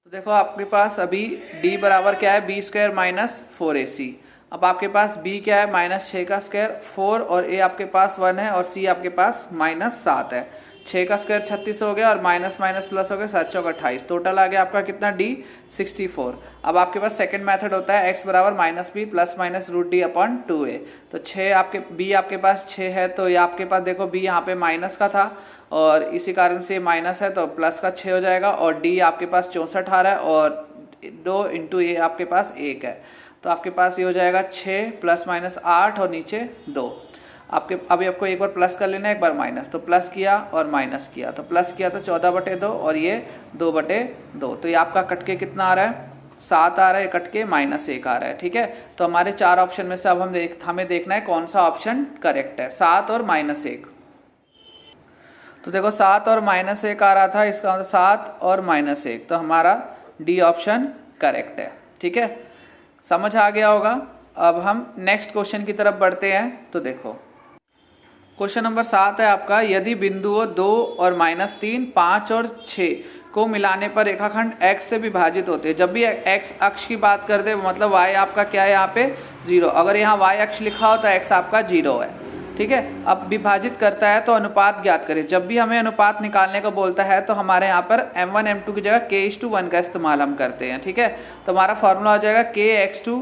तो देखो आपके पास अभी d बराबर क्या है, बी स्क्वायर माइनस 4ac। अब आपके पास b क्या है, -6 का स्क्वायर 4, और a आपके पास 1 है, और c आपके पास -7 है। 6 का स्क्वायर 36 हो गया, और माइनस माइनस प्लस हो गया, 7 चौक 28, टोटल आ गया आपका कितना, d 64। अब आपके पास सेकंड मेथड होता है x बराबर -b प्लस माइनस √d/2a। तो 6 आपके b आपके पास 6 है, तो ये आपके पास देखो b यहाँ पे माइनस का था और इसी कारण से माइनस है, तो प्लस का 6 हो जाएगा, और d आपके पास 64 आ रहा है, और 2 इंटू a आपके पास 1 है, तो आपके पास ये हो जाएगा 6 प्लस माइनस 8 और नीचे 2। आपके अभी आपको एक बार प्लस कर लेना है, एक बार माइनस, तो प्लस किया और माइनस किया, तो प्लस किया तो 14/2 और ये 2/2, तो ये आपका कट के कितना आ रहा है, 7 आ रहा है, कट के -1 आ रहा है। ठीक है, तो हमारे 4 ऑप्शन में से अब हमें देखना है कौन सा ऑप्शन करेक्ट है, 7 और -1। तो देखो 7 और -1 आ रहा था, इसका मतलब 7 और -1, तो हमारा डी ऑप्शन करेक्ट है। ठीक है, समझ आ गया होगा। अब हम नेक्स्ट क्वेश्चन की तरफ बढ़ते हैं। तो देखो क्वेश्चन नंबर 7 है आपका, यदि बिंदुओं 2 और -3, 5 और 6 को मिलाने पर रेखाखंड x से विभाजित होते हैं। जब भी x अक्ष की बात करते हैं मतलब y आपका क्या है यहाँ पे 0, अगर यहाँ y अक्ष लिखा हो तो x आपका 0 है। ठीक है, अब विभाजित करता है तो अनुपात ज्ञात करें। जब भी हमें अनुपात निकालने को बोलता है तो हमारे यहाँ पर m1 m2 की जगह k:1 का इस्तेमाल हम करते हैं। ठीक है, तो हमारा फॉर्मूला हो जाएगा kx2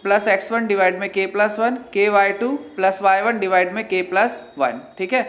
प्लस x1 डिवाइड में k+1, ky2 plus y1 divide में k+1। ठीक है,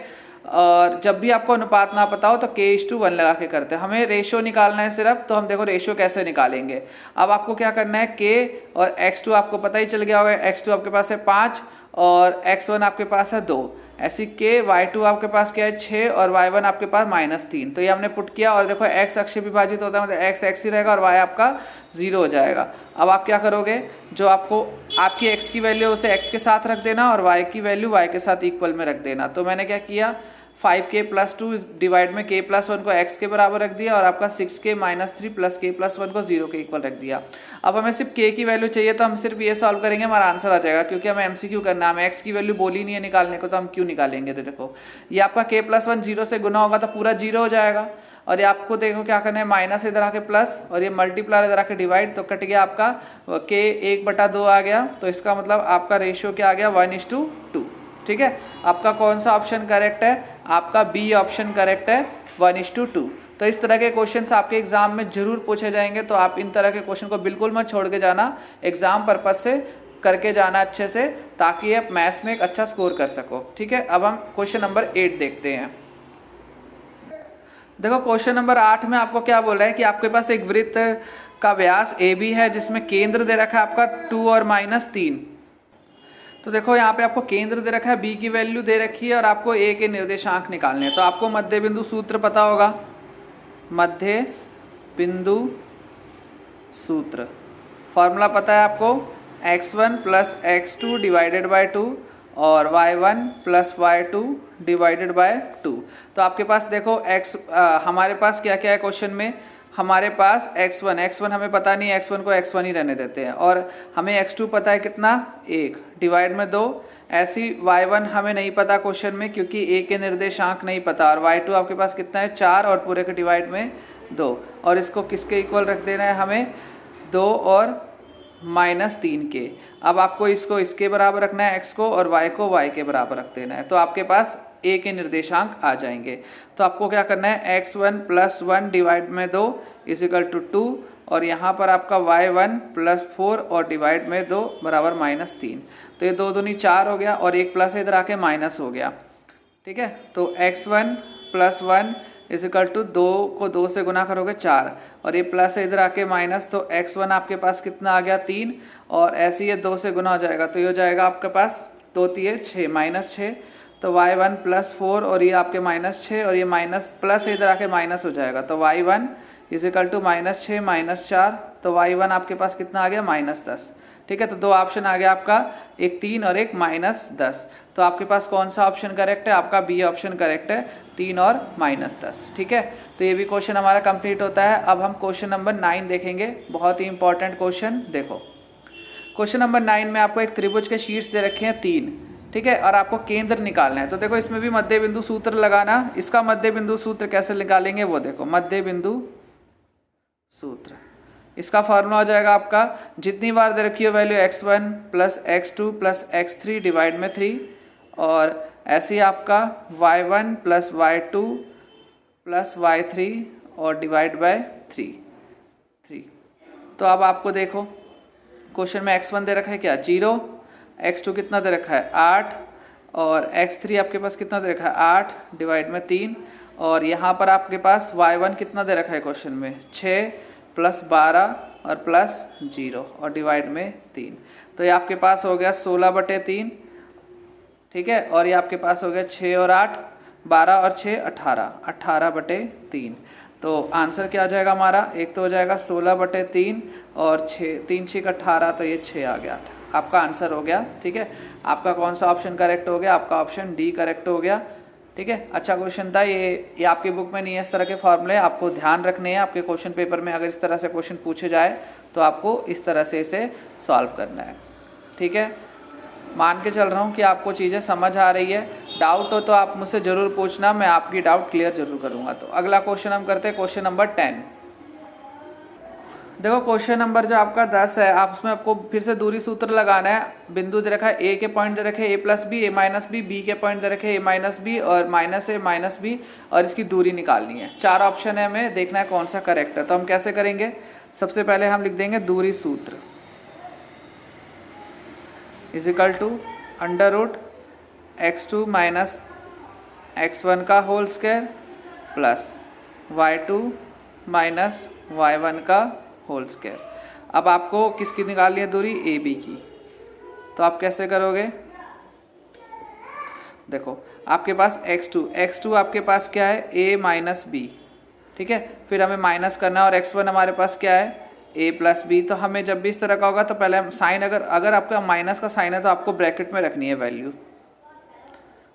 और जब भी आपको अनुपात ना पता हो तो k:1 लगा के करते हैं। हमें रेशियो निकालना है सिर्फ, तो हम देखो रेशियो कैसे निकालेंगे। अब आपको क्या करना है, k और x2 आपको पता ही चल गया होगा, x2 आपके पास है 5 और x1 आपके पास है 2, ऐसी k y2 आपके पास क्या है 6 और y1 आपके पास -3। तो ये हमने पुट किया और देखो x अक्ष से विभाजित होता है मतलब x x ही रहेगा और y आपका 0 हो जाएगा। अब आप क्या करोगे, जो आपको आपकी x की वैल्यू उसे x के साथ रख देना और y की वैल्यू y के साथ इक्वल में रख देना। तो मैंने क्या किया, 5k+2 डिवाइड में k+1 को x के बराबर रख दिया और आपका 6k -3 प्लस k+1 को 0 के इक्वल रख दिया। अब हमें सिर्फ k की वैल्यू चाहिए तो हम सिर्फ ये सॉल्व करेंगे, हमारा आंसर आ जाएगा, क्योंकि हमें MCQ करना है, हमें x की वैल्यू बोली नहीं है निकालने को, तो हम क्यों निकालेंगे। तो देखो ये आपका k+1 0 से गुना होगा तो पूरा 0 हो जाएगा, और ये आपको देखो क्या करना है, माइनस इधर आके प्लस और ये मल्टीप्लाई इधर आके डिवाइड, तो कट गया आपका k 1/2 आ गया। तो इसका मतलब आपका रेशियो क्या आ गया, 1:2। ठीक है, आपका कौन सा ऑप्शन करेक्ट है, आपका बी ऑप्शन करेक्ट है, 1:2। तो इस तरह के क्वेश्चंस आपके एग्जाम में जरूर पूछे जाएंगे, तो आप इन तरह के क्वेश्चन को बिल्कुल मत छोड़ के जाना, एग्जाम पर्पज से करके जाना अच्छे से, ताकि आप मैथ्स में एक अच्छा स्कोर कर सको। ठीक है, अब हम क्वेश्चन नंबर 8 देखते हैं। देखो क्वेश्चन नंबर 8 में आपको क्या बोला है कि आपके पास एक वृत्त का व्यास AB है जिसमें केंद्र दे रखा है आपका 2 और -3। तो देखो यहाँ पे आपको केंद्र दे रखा है, B की वैल्यू दे रखी है और आपको A के निर्देशांक निकालने हैं। तो आपको मध्य बिंदु सूत्र पता होगा, मध्य बिंदु सूत्र फॉर्मूला पता है आपको, x1 plus x2 divided by 2 और y1 plus y2 divided by 2। तो आपके पास देखो हमारे पास क्या क्या है क्वेश्चन में, हमारे पास x1 हमें पता नहीं है, x1 को x1 ही रहने देते हैं, और हमें x2 पता है कितना 1 डिवाइड में 2, ऐसी y1 हमें नहीं पता क्वेश्चन में क्योंकि a के निर्देशांक नहीं पता, और y2 आपके पास कितना है 4 और पूरे के डिवाइड में 2, और इसको किसके इक्वल रख देना है हमें 2 और -3 के। अब आपको इसको इसके बराबर रखना है x को, और y को y के बराबर रख देना है, तो आपके पास a के निर्देशांक आ जाएंगे। तो आपको क्या करना है, x1 + 1 डिवाइड में 2 = 2, और यहाँ पर आपका y1 + 4 और डिवाइड में 2 बराबर -3। तो ये 2 दूनी 4 हो गया और एक प्लस इधर आके माइनस हो गया। ठीक है, तो x1 + 1 = 2 को 2 से गुना करोगे 4, और ये प्लस है इधर आके माइनस, तो x1 आपके पास कितना आ गया 3, और ऐसे ये 2 से गुना हो जाएगा, तो ये हो जाएगा आपके पास 2 3 6 -6, तो y1 + 4 और ये आपके -6 और ये माइनस प्लस इधर आके माइनस हो जाएगा, तो y1 = -6 -4, तो y1 आपके पास कितना आ गया -10। ठीक है, तो 2 ऑप्शन आ गया आपका, एक 3 और एक -10। तो आपके पास कौन सा ऑप्शन करेक्ट है, आपका बी ऑप्शन करेक्ट है, 3 और -10। ठीक है, तो ये भी क्वेश्चन हमारा कंप्लीट होता है। अब हम क्वेश्चन नंबर 9 देखेंगे, बहुत ही इंपॉर्टेंट क्वेश्चन। देखो क्वेश्चन नंबर 9 में आपको एक त्रिभुज के शीर्ष दे रखे हैं 3, ठीक है, और आपको केंद्र निकालना है। तो देखो इसमें भी मध्य बिंदु सूत्र लगाना, इसका मध्य बिंदु सूत्र कैसे निकालेंगे वो देखो, मध्य बिंदु सूत्र। इसका फार्मूला हो जाएगा आपका, जितनी बार दे रखी हो value x1 plus x2 plus x3 divide में 3, और ऐसे ही आपका y1 plus y2 plus y3 और डिवाइड बाय 3। तो अब आपको देखो क्वेश्चन में x1 दे रखा है क्या 0, x2 कितना दे रखा है 8, और x3 आपके पास कितना दे रखा है 8 डिवाइड में 3, और यहाँ पर आपके पास y1 कितना दे रखा है क्वेश्चन में 6 प्लस 12 और प्लस 0 और डिवाइड में 3। तो ये आपके पास हो गया 16/3, ठीक है, और ये आपके पास हो गया 6 और 8 12 और 6 18, 18/3। तो आंसर क्या आ जाएगा हमारा, एक तो हो जाएगा 16/3 और 6 3 6 18, तो ये 6 आ गया, आपका आंसर हो गया। ठीक है, आपका कौन सा ऑप्शन करेक्ट हो गया, आपका ऑप्शन डी करेक्ट हो गया। ठीक है, अच्छा क्वेश्चन था ये आपकी बुक में नहीं है इस तरह के फॉर्मूले, आपको ध्यान रखने हैं। आपके क्वेश्चन पेपर में अगर इस तरह से क्वेश्चन पूछे जाए तो आपको इस तरह से इसे सॉल्व करना है। ठीक है, मान के चल रहा हूँ कि आपको चीज़ें समझ आ रही है। डाउट हो तो आप मुझसे ज़रूर पूछना, मैं आपकी डाउट क्लियर ज़रूर करूँगा। तो अगला क्वेश्चन हम करते हैं, क्वेश्चन नंबर 10। देखो क्वेश्चन नंबर जो आपका 10 है, आप उसमें आपको फिर से दूरी सूत्र लगाना है। बिंदु दे रखा है, ए के पॉइंट दे रखे a plus B, a minus B, B के पॉइंट दे रखे a माइनस बी और माइनस a माइनस बी, और इसकी दूरी निकालनी है। 4 ऑप्शन है, हमें देखना है कौन सा करेक्ट है। तो हम कैसे करेंगे, सबसे पहले हम लिख देंगे दूरी सूत्र is equal to under root x2 minus x1 का whole square plus y2 minus y1 का होल स्क्वायर। अब आपको किसकी निकालनी है दूरी, ए बी की। तो आप कैसे करोगे, देखो आपके पास x2 आपके पास क्या है a माइनस बी, ठीक है, फिर हमें माइनस करना है, और x1 हमारे पास क्या है a प्लस बी। तो हमें जब भी इस तरह का होगा तो पहले हम साइन, अगर आपका माइनस का साइन है तो आपको ब्रैकेट में रखनी है वैल्यू,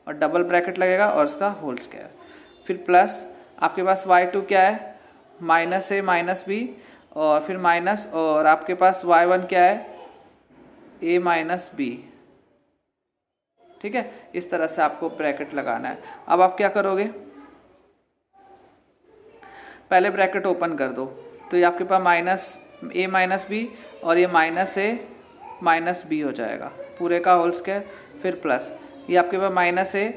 और डबल ब्रैकेट लगेगा और उसका होल स्क्वायर, फिर प्लस आपके पास y2 क्या है माइनस a माइनस बी, और फिर माइनस, और आपके पास y1 क्या है a माइनस बी। ठीक है, इस तरह से आपको ब्रैकेट लगाना है। अब आप क्या करोगे, पहले ब्रैकेट ओपन कर दो, तो ये आपके पास माइनस a माइनस बी और ये माइनस a माइनस बी हो जाएगा पूरे का होल स्क्वायर, फिर प्लस ये आपके पास माइनस a,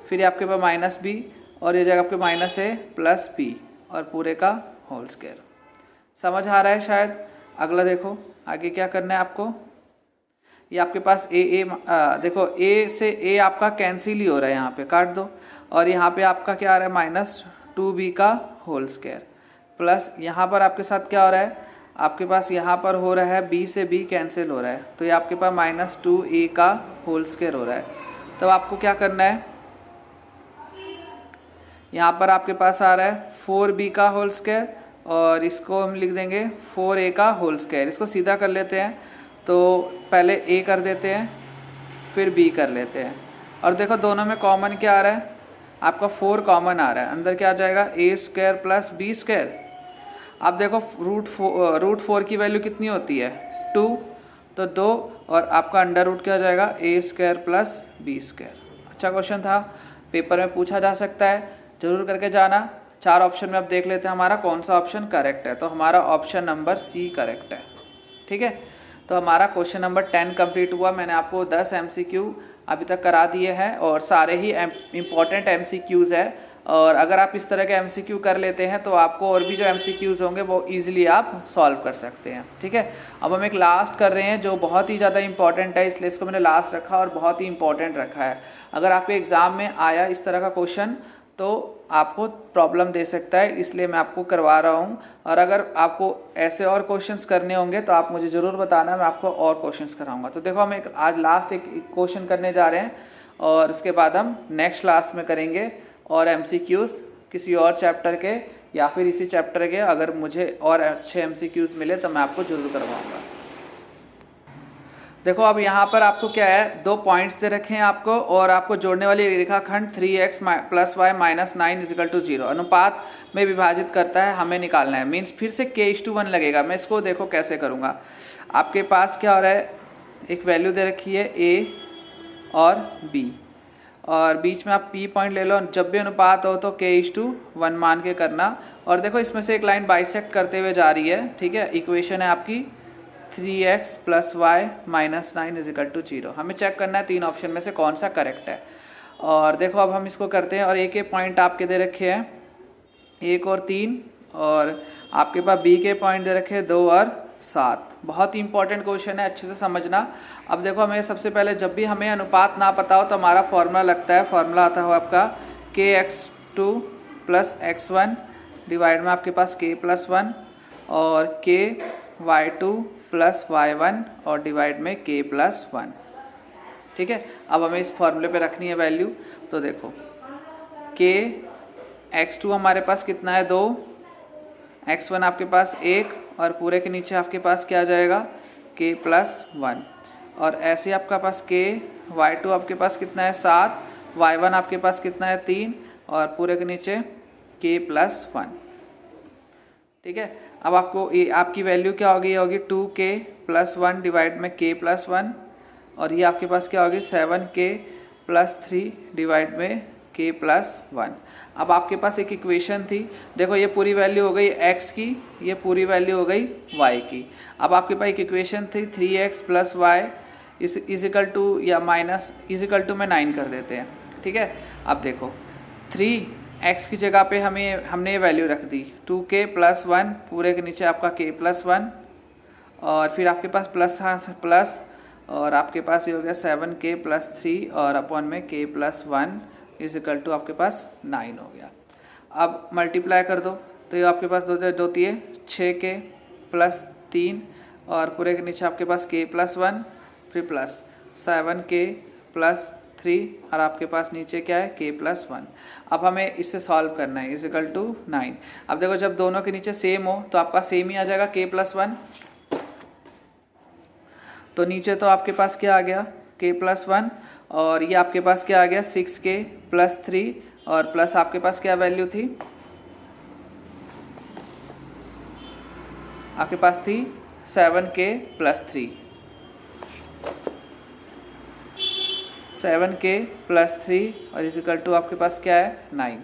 फिर ये आपके पास माइनस b, और ये जाएगा आपके माइनस a प्लस b और पूरे का होल स्क्वायर। समझ आ रहा है शायद। अगला देखो आगे क्या करना है आपको, ये आपके पास देखो a से a आपका कैंसिल ही हो रहा है, यहाँ पे काट दो, और यहाँ पे आपका क्या आ रहा है माइनस 2b का होल स्क्वायर, प्लस यहाँ पर आपके साथ क्या हो रहा है, आपके पास यहाँ पर हो रहा है b से b कैंसिल हो रहा है, तो ये आपके पास माइनस 2a का होल स्क्वायर हो रहा है। तो आपको क्या करना है, यहाँ पर आपके पास आ रहा है 4b का होल स्क्वायर, और इसको हम लिख देंगे 4a का होल स्क्वायर। इसको सीधा कर लेते हैं, तो पहले a कर देते हैं फिर b कर लेते हैं, और देखो दोनों में कॉमन क्या आ रहा है, आपका 4 कॉमन आ रहा है, अंदर क्या आ जाएगा a square plus b square. अब देखो रूट 4 की वैल्यू कितनी होती है 2, तो 2, और आपका अंडर रूट क्या हो जाएगा a square plus b square. अच्छा क्वेश्चन था, पेपर में पूछा जा सकता है, जरूर करके जाना। 4 ऑप्शन में अब देख लेते हैं हमारा कौन सा ऑप्शन करेक्ट है। तो हमारा ऑप्शन नंबर सी करेक्ट है। ठीक है, तो हमारा क्वेश्चन नंबर 10 कंप्लीट हुआ। मैंने आपको 10 MCQ अभी तक करा दिए हैं, और सारे ही इम्पॉर्टेंट MCQs है, और अगर आप इस तरह के MCQ कर लेते हैं तो आपको और भी जो MCQs होंगे वो ईजिली आप सॉल्व कर सकते हैं। ठीक है, अब हम एक लास्ट कर रहे हैं जो बहुत ही ज़्यादा इंपॉर्टेंट है, इसलिए इसको मैंने लास्ट रखा और बहुत ही इंपॉर्टेंट रखा है। अगर आपके एग्ज़ाम में आया इस तरह का क्वेश्चन तो आपको प्रॉब्लम दे सकता है, इसलिए मैं आपको करवा रहा हूँ। और अगर आपको ऐसे और क्वेश्चंस करने होंगे तो आप मुझे ज़रूर बताना, मैं आपको और क्वेश्चंस कराऊंगा। तो देखो हम आज लास्ट एक क्वेश्चन करने जा रहे हैं, और उसके बाद हम नेक्स्ट क्लास में करेंगे और MCQs किसी और चैप्टर के या फिर इसी चैप्टर के। अगर मुझे और अच्छे MCQs मिले तो मैं आपको ज़रूर करवाऊँगा। देखो अब यहाँ पर आपको क्या है, 2 पॉइंट्स दे रखे हैं आपको, और आपको जोड़ने वाली रेखाखंड 3x plus Y minus 9 is equal to 0 अनुपात में विभाजित करता है, हमें निकालना है। मीन्स फिर से k/1 लगेगा। मैं इसको देखो कैसे करूँगा। आपके पास क्या हो रहा है, एक वैल्यू दे रखी है a और b, और बीच में आप P पॉइंट ले लो। जब भी अनुपात हो तो K/1 मान के करना। और देखो इसमें से एक लाइन बाइसेक्ट करते हुए जा रही है, ठीक है। इक्वेशन है आपकी 3x + y - 9 = 0। हमें चेक करना है तीन ऑप्शन में से कौन सा करेक्ट है। और देखो अब हम इसको करते हैं, और एक एक पॉइंट आपके दे रखे हैं 1 और 3, और आपके पास B के पॉइंट दे रखे हैं 2 और 7। बहुत ही इंपॉर्टेंट क्वेश्चन है, अच्छे से समझना। अब देखो हमें सबसे पहले जब भी हमें अनुपात ना पता हो तो हमारा फॉर्मूला लगता है, फॉर्मूला आता है आपका Kx2 + x1 डिवाइड में आपके पास K+1 और Ky2 + y1 और डिवाइड में K+1, ठीक है। अब हमें इस फॉर्मूले पे रखनी है वैल्यू। तो देखो Kx2 हमारे पास कितना है 2, x1 आपके पास 1 और पूरे के नीचे आपके पास क्या आ जाएगा K+1, और ऐसे आपका पास y2 आपके पास कितना है 7, y1 आपके पास कितना है 3 और पूरे के नीचे K+1, ठीक है। अब आपको आपकी वैल्यू क्या होगी, ये होगी 2K+1 डिवाइड में K+1, और ये आपके पास क्या होगी 7K+3 डिवाइड में K+1। अब आपके पास एक इक्वेशन थी, देखो ये पूरी वैल्यू हो गई x की, ये पूरी वैल्यू हो गई y की। अब आपके पास एक इक्वेशन थी 3x + y = या माइनस = में 9 कर देते हैं, ठीक है। अब देखो 3x की जगह पे हमने ये वैल्यू रख दी 2K+1 पूरे के नीचे आपका K+1, और फिर आपके पास प्लस और आपके पास ये हो गया 7K+3 और अपॉन में K+1 = आपके पास 9 हो गया। अब मल्टीप्लाई कर दो तो ये आपके पास दो होती है 6K+3 और पूरे के नीचे आपके पास K+1 फिर प्लस 7K+3 और आपके पास नीचे क्या है K+1। अब हमें इससे सॉल्व करना है = 9। अब देखो जब दोनों के नीचे सेम हो तो आपका सेम ही आ जाएगा K+1, तो नीचे तो आपके पास क्या आ गया K+1 और ये आपके पास क्या आ गया 6K+3 और प्लस आपके पास क्या वैल्यू थी, आपके पास थी 7K+3 और = आपके पास क्या है 9।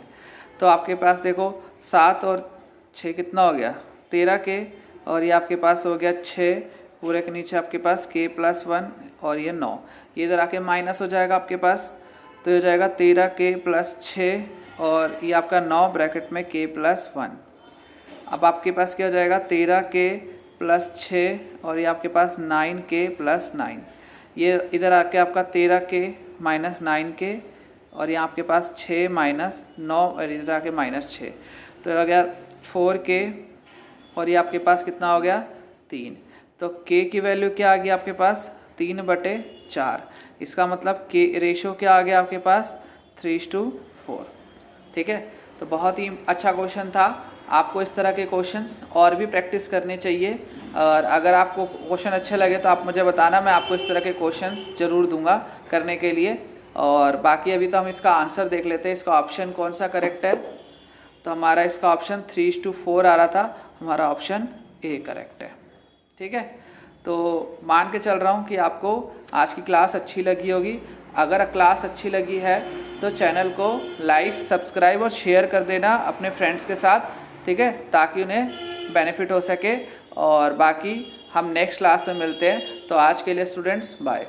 तो आपके पास देखो 7 और 6 कितना हो गया 13K और ये आपके पास हो गया 6 पूरे के नीचे आपके पास K+1 और ये 9, ये इधर आके माइनस हो जाएगा आपके पास, तो ये हो जाएगा 13K+6 और ये आपका 9 ब्रैकेट में K+1। अब आपके पास क्या हो जाएगा 13K+6 और ये आपके पास 9K+9, ये इधर आके आपका 13K - 9K और यहाँ आपके पास 6 - 9 और इधर आके -6, तो हो गया 4K और ये आपके पास कितना हो गया 3। तो K की वैल्यू क्या आ गई आपके पास 3/4, इसका मतलब K रेशो क्या आ गया आपके पास 3:4, ठीक है। तो बहुत ही अच्छा क्वेश्चन था, आपको इस तरह के क्वेश्चंस और भी प्रैक्टिस करने चाहिए, और अगर आपको क्वेश्चन अच्छे लगे तो आप मुझे बताना, मैं आपको इस तरह के क्वेश्चंस ज़रूर दूंगा करने के लिए। और बाकी अभी तो हम इसका आंसर देख लेते हैं, इसका ऑप्शन कौन सा करेक्ट है। तो हमारा इसका ऑप्शन 3:4 आ रहा था, हमारा ऑप्शन ए करेक्ट है, ठीक है। तो मान के चल रहा हूँ कि आपको आज की क्लास अच्छी लगी होगी। अगर क्लास अच्छी लगी है तो चैनल को लाइक, सब्सक्राइब और शेयर कर देना अपने फ्रेंड्स के साथ, ठीक है, ताकि उन्हें बेनिफिट हो सके। और बाकी हम नेक्स्ट क्लास में मिलते हैं। तो आज के लिए स्टूडेंट्स बाय।